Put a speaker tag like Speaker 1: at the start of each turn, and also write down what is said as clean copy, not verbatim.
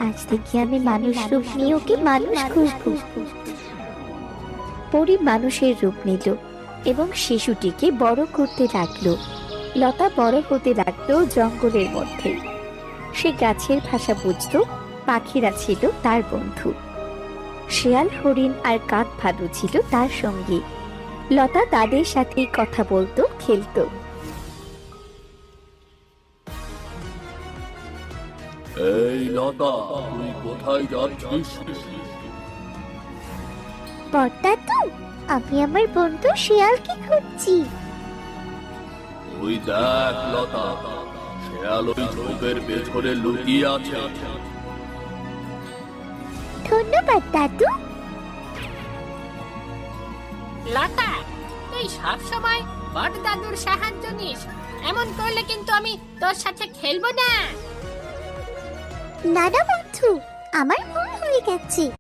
Speaker 1: আজ থেকে আমি মানুষ রূপ নিয়ে ওকে মানুষ খুঁজবো। পরী মানুষের রূপ নিল এবং শিশুটিকে বড় করতে লাগলো। লতা বড় হতে লাগলো জঙ্গলের মধ্যে। সে গাছের ভাষা বুঝত, পাখিরা ছিল তার বন্ধু। শেয়াল, হরিণ আর কাক ভালু ছিল তার সঙ্গী। লতা তাদের সাথে কথা বলতো, খেলতো।
Speaker 2: এই লতা, তুই কোথায় যাচ্ছিস?
Speaker 1: বড়দাদু, আমি আমার বন্ধু শিয়ালকে খুঁজছি।
Speaker 2: ওই দেখ লতা, শেয়াল ওই ঝোপের পেছনে লুকিয়ে আছে।
Speaker 1: ধন্যবাদ দাদু।
Speaker 3: লতা, তুই সব সময় বড় দাদুর সাহায্য নিস। এমন করলে কিন্তু আমি তোর সাথে খেলবো না।
Speaker 1: না না বন্ধু, আমার ভুল হয়ে গেছে।